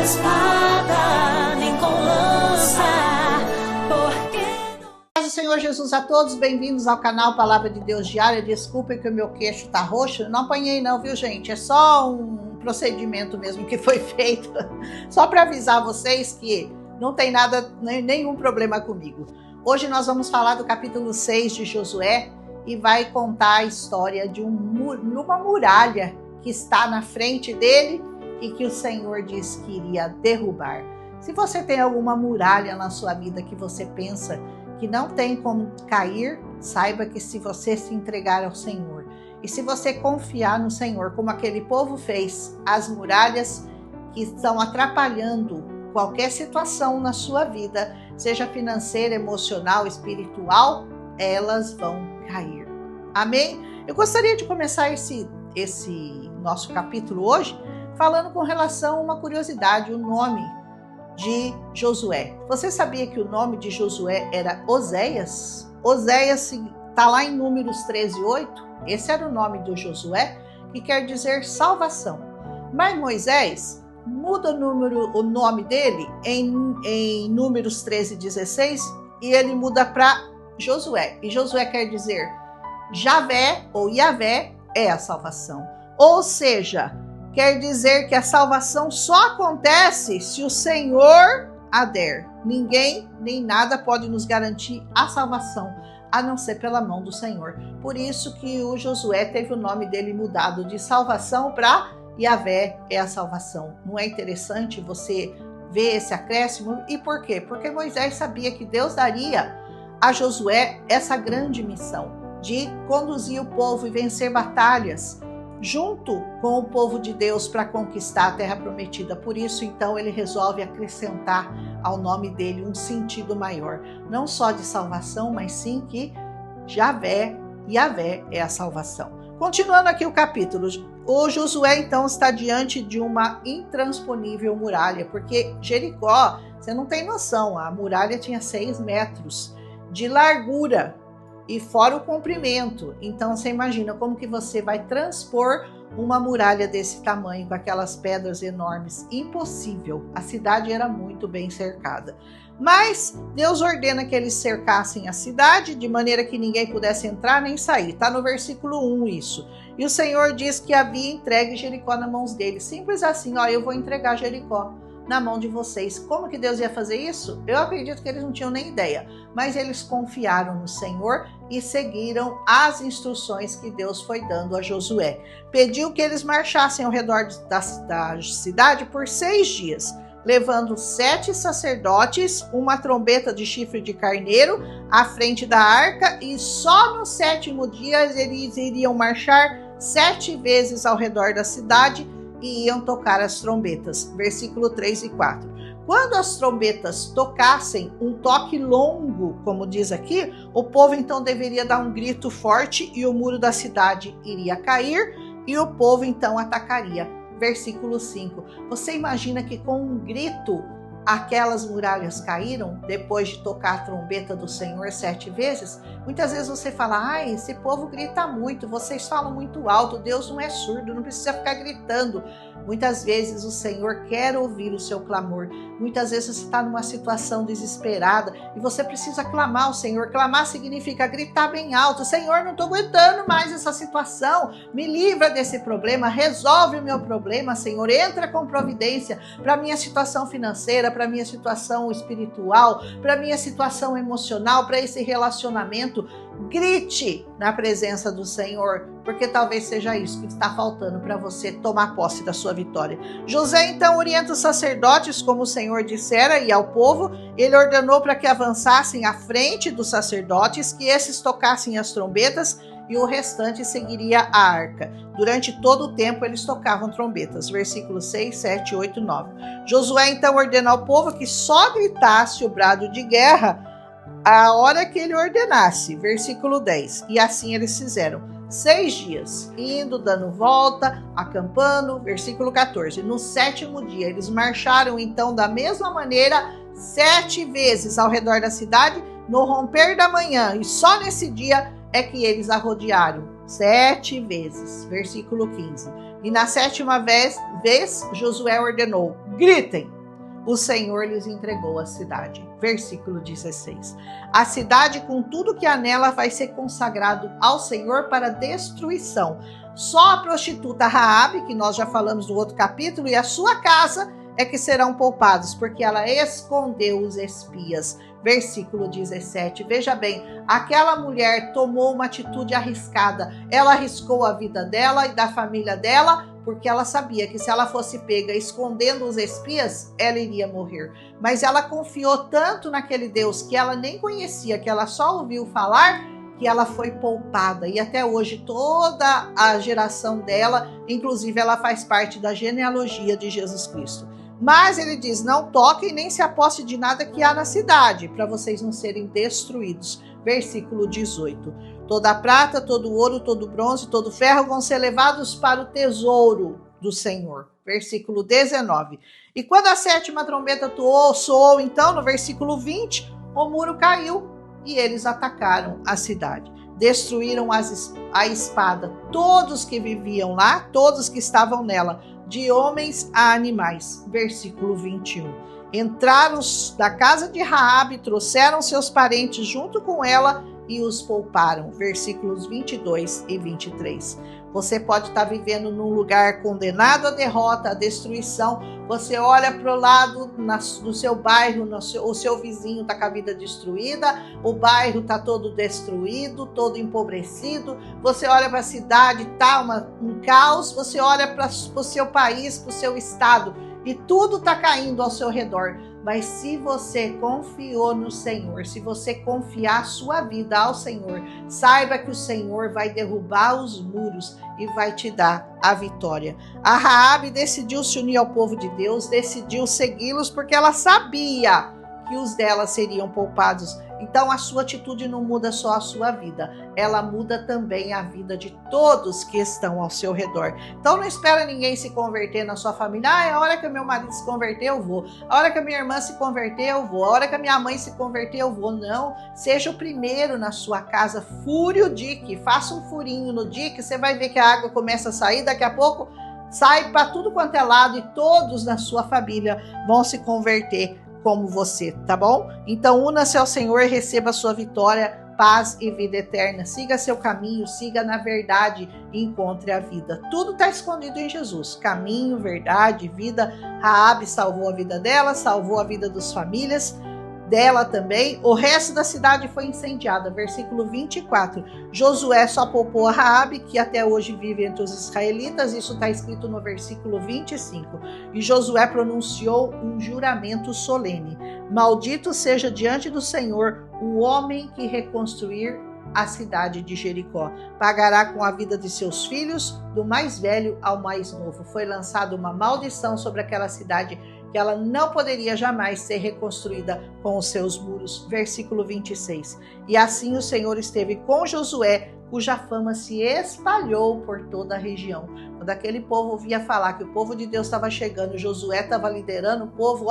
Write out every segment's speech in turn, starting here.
espada, nem com lança, porque... Paz do Senhor Jesus a todos, bem-vindos ao canal Palavra de Deus Diária. Desculpem que o meu queixo tá roxo, não apanhei não, viu gente? É só um procedimento mesmo que foi feito, só para avisar vocês que não tem nada, nenhum problema comigo. Hoje nós vamos falar do capítulo 6 de Josué e vai contar a história de uma muralha que está na frente dele e que o Senhor disse que iria derrubar. Se você tem alguma muralha na sua vida que você pensa que não tem como cair, saiba que se você se entregar ao Senhor e se você confiar no Senhor, como aquele povo fez, as muralhas que estão atrapalhando qualquer situação na sua vida, seja financeira, emocional, espiritual, elas vão cair. Amém? Eu gostaria de começar esse nosso capítulo hoje falando com relação a uma curiosidade, o nome de Josué. Você sabia que o nome de Josué era Oséias? Oséias está lá em Números 13:8. Esse era o nome de Josué, que quer dizer salvação. Mas Moisés muda o nome dele em Números 13:16 e ele muda para Josué. E Josué quer dizer Javé ou Yavé é a salvação. Ou seja, quer dizer que a salvação só acontece se o Senhor a der. Ninguém nem nada pode nos garantir a salvação, a não ser pela mão do Senhor. Por isso que o Josué teve o nome dele mudado de salvação para Yavé é a salvação. Não é interessante você ver esse acréscimo? E por quê? Porque Moisés sabia que Deus daria a Josué essa grande missão de conduzir o povo e vencer batalhas junto com o povo de Deus para conquistar a terra prometida. Por isso, então, ele resolve acrescentar ao nome dele um sentido maior, não só de salvação, mas sim que Yavé é a salvação. Continuando aqui o capítulo, o Josué então está diante de uma intransponível muralha, porque Jericó, você não tem noção, a muralha tinha 6 metros de largura e fora o comprimento. Então você imagina como que você vai transpor uma muralha desse tamanho com aquelas pedras enormes? Impossível. A cidade era muito bem cercada. Mas Deus ordena que eles cercassem a cidade de maneira que ninguém pudesse entrar nem sair. Está no versículo 1 isso. E o Senhor diz que havia entregue Jericó nas mãos deles. Simples assim, ó, eu vou entregar Jericó na mão de vocês. Como que Deus ia fazer isso? Eu acredito que eles não tinham nem ideia, mas eles confiaram no Senhor e seguiram as instruções que Deus foi dando a Josué. Pediu que eles marchassem ao redor da cidade por 6 dias, levando 7 sacerdotes, uma trombeta de chifre de carneiro à frente da arca, e só no 7º dia eles iriam marchar 7 vezes ao redor da cidade e iam tocar as trombetas. Versículo 3 e 4. Quando as trombetas tocassem um toque longo, como diz aqui, o povo então deveria dar um grito forte e o muro da cidade iria cair e o povo então atacaria. Versículo 5. Você imagina que com um grito aquelas muralhas caíram depois de tocar a trombeta do Senhor 7 vezes? Muitas vezes você fala, ai, esse povo grita muito, vocês falam muito alto, Deus não é surdo, não precisa ficar gritando. Muitas vezes o Senhor quer ouvir o seu clamor. Muitas vezes você está numa situação desesperada e você precisa clamar ao Senhor. Clamar significa gritar bem alto. Senhor, não estou aguentando mais essa situação. Me livra desse problema. Resolve o meu problema, Senhor. Entra com providência para a minha situação financeira, para a minha situação espiritual, para a minha situação emocional, para esse relacionamento. Grite na presença do Senhor, porque talvez seja isso que está faltando para você tomar posse da sua vitória. José então orienta os sacerdotes, como o Senhor dissera, e ao povo. Ele ordenou para que avançassem à frente dos sacerdotes, que esses tocassem as trombetas e o restante seguiria a arca. Durante todo o tempo eles tocavam trombetas. Versículos 6, 7, 8, 9. Josué então ordenou ao povo que só gritasse o brado de guerra a hora que ele ordenasse. Versículo 10. E assim eles fizeram. 6 dias, indo, dando volta, acampando. Versículo 14. No 7º dia, eles marcharam então da mesma maneira 7 vezes ao redor da cidade, no romper da manhã. E só nesse dia é que eles a rodearam 7 vezes. Versículo 15. E na 7ª vez, Josué ordenou: gritem. o Senhor lhes entregou a cidade. Versículo 16. A cidade com tudo que há nela vai ser consagrado ao Senhor para destruição. Só a prostituta Raabe, que nós já falamos no outro capítulo, e a sua casa é que serão poupados, porque ela escondeu os espias. Versículo 17. Veja bem, aquela mulher tomou uma atitude arriscada. Ela arriscou a vida dela e da família dela, porque ela sabia que se ela fosse pega escondendo os espias, ela iria morrer. Mas ela confiou tanto naquele Deus que ela nem conhecia, que ela só ouviu falar, que ela foi poupada. E até hoje toda a geração dela, inclusive ela faz parte da genealogia de Jesus Cristo. Mas ele diz, não toquem nem se aposte de nada que há na cidade, para vocês não serem destruídos. Versículo 18. Toda a prata, todo o ouro, todo o bronze, todo o ferro vão ser levados para o tesouro do Senhor. Versículo 19. E quando a 7ª trombeta soou, então, no versículo 20, o muro caiu e eles atacaram a cidade. Destruíram a espada todos que viviam lá, todos que estavam nela, de homens a animais. Versículo 21. Entraram da casa de Raabe, trouxeram seus parentes junto com ela e os pouparam. Versículos 22 e 23. Você pode estar vivendo num lugar condenado à derrota, à destruição. Você olha para o lado do seu bairro, o seu vizinho está com a vida destruída, o bairro está todo destruído, todo empobrecido. Você olha para a cidade, está um caos. Você olha para o seu país, para o seu estado, e tudo está caindo ao seu redor. Mas se você confiou no Senhor, se você confiar a sua vida ao Senhor, saiba que o Senhor vai derrubar os muros e vai te dar a vitória. A Raabe decidiu se unir ao povo de Deus, decidiu segui-los porque ela sabia que os dela seriam poupados. Então a sua atitude não muda só a sua vida, ela muda também a vida de todos que estão ao seu redor. Então não espera ninguém se converter na sua família. A hora que o meu marido se converter eu vou, a hora que a minha irmã se converter eu vou, a hora que a minha mãe se converter eu vou. Não, seja o primeiro na sua casa, fure o dique, faça um furinho no dique, você vai ver que a água começa a sair, daqui a pouco sai para tudo quanto é lado e todos na sua família vão se converter como você, tá bom? Então una-se ao Senhor e receba a sua vitória, paz e vida eterna. Siga seu caminho, siga na verdade e encontre a vida. Tudo está escondido em Jesus. Caminho, verdade, vida. Raabe salvou a vida dela, salvou a vida das famílias dela também. O resto da cidade foi incendiada. Versículo 24. Josué só poupou a Raabe, que até hoje vive entre os israelitas. Isso está escrito no versículo 25. E Josué pronunciou um juramento solene. Maldito seja diante do Senhor o homem que reconstruir a cidade de Jericó. Pagará com a vida de seus filhos, do mais velho ao mais novo. Foi lançada uma maldição sobre aquela cidade, que ela não poderia jamais ser reconstruída com os seus muros. Versículo 26. E assim o Senhor esteve com Josué, cuja fama se espalhou por toda a região. Quando aquele povo ouvia falar que o povo de Deus estava chegando, Josué estava liderando, o povo,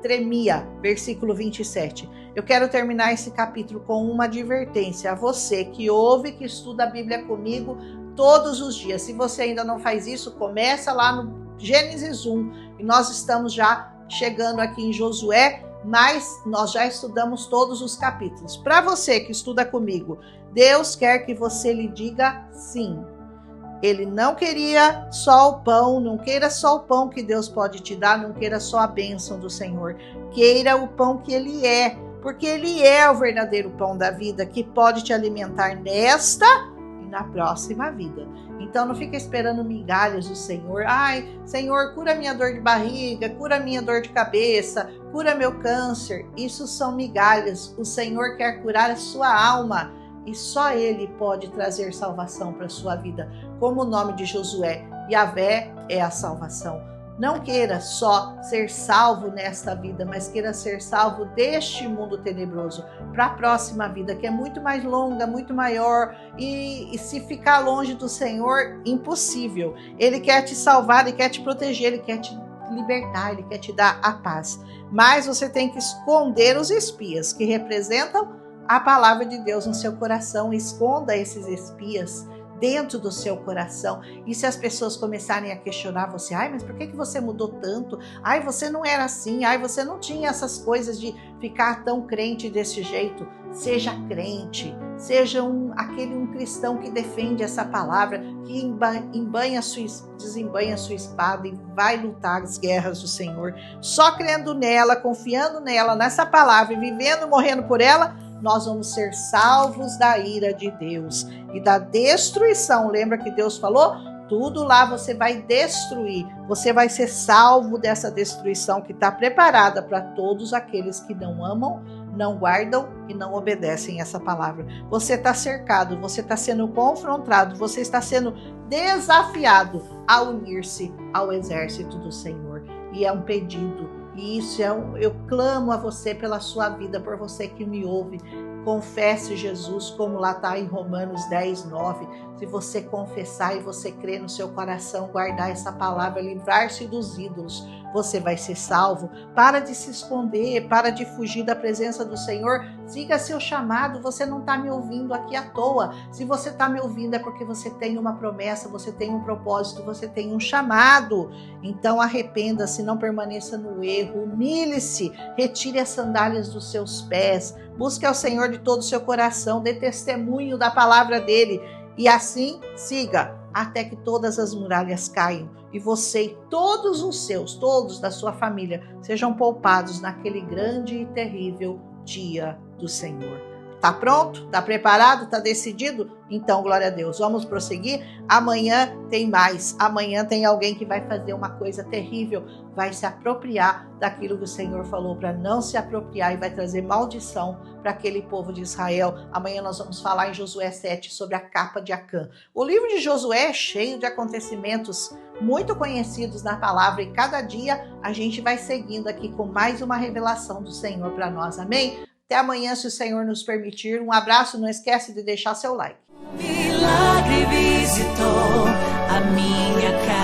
tremia. Versículo 27. Eu quero terminar esse capítulo com uma advertência a você que ouve, que estuda a Bíblia comigo todos os dias. Se você ainda não faz isso, começa lá no Gênesis 1, e nós estamos já chegando aqui em Josué, mas nós já estudamos todos os capítulos. Para você que estuda comigo, Deus quer que você lhe diga sim. Ele não queria só o pão, não queira só o pão que Deus pode te dar, não queira só a bênção do Senhor. Queira o pão que Ele é, porque Ele é o verdadeiro pão da vida, que pode te alimentar nesta e na próxima vida. Então não fica esperando migalhas do Senhor. Ai, Senhor, cura minha dor de barriga, cura minha dor de cabeça, cura meu câncer. Isso são migalhas. O Senhor quer curar a sua alma e só Ele pode trazer salvação para a sua vida. Como o nome de Josué, Yahvé é a salvação. Não queira só ser salvo nesta vida, mas queira ser salvo deste mundo tenebroso para a próxima vida, que é muito mais longa, muito maior, e se ficar longe do Senhor, impossível. Ele quer te salvar, Ele quer te proteger, Ele quer te libertar, Ele quer te dar a paz. Mas você tem que esconder os espias, que representam a palavra de Deus no seu coração. Esconda esses espias dentro do seu coração. E se as pessoas começarem a questionar você, ai, mas por que você mudou tanto? Ai, você não era assim, ai, você não tinha essas coisas de ficar tão crente desse jeito. Seja crente, seja um cristão que defende essa palavra, que desembanha a sua espada e vai lutar as guerras do Senhor. Só crendo nela, confiando nela, nessa palavra e vivendo, morrendo por ela, nós vamos ser salvos da ira de Deus e da destruição. Lembra que Deus falou? Tudo lá você vai destruir. Você vai ser salvo dessa destruição que está preparada para todos aqueles que não amam, não guardam e não obedecem essa palavra. Você está cercado, você está sendo confrontado, você está sendo desafiado a unir-se ao exército do Senhor. E é um pedido. E isso eu clamo a você pela sua vida, por você que me ouve. Confesse Jesus, como lá está em Romanos 10, 9. Se você confessar e você crer no seu coração, guardar essa palavra, livrar-se dos ídolos, você vai ser salvo. Para de se esconder, para de fugir da presença do Senhor. Siga seu chamado. Você não está me ouvindo aqui à toa. Se você está me ouvindo é porque você tem uma promessa, você tem um propósito, você tem um chamado. Então arrependa-se, não permaneça no erro, humilhe-se, retire as sandálias dos seus pés, busque ao Senhor de todo o seu coração, dê testemunho da palavra dele e assim siga até que todas as muralhas caiam e você e todos os seus, todos da sua família sejam poupados naquele grande e terrível dia do Senhor. Tá pronto? Tá preparado? Tá decidido? Então, glória a Deus. Vamos prosseguir? Amanhã tem mais. Amanhã tem alguém que vai fazer uma coisa terrível, vai se apropriar daquilo que o Senhor falou para não se apropriar e vai trazer maldição para aquele povo de Israel. Amanhã nós vamos falar em Josué 7 sobre a capa de Acã. O livro de Josué é cheio de acontecimentos muito conhecidos na palavra e cada dia a gente vai seguindo aqui com mais uma revelação do Senhor para nós. Amém? Até amanhã, se o Senhor nos permitir. Um abraço, não esquece de deixar seu like. Milagre visitou a minha casa.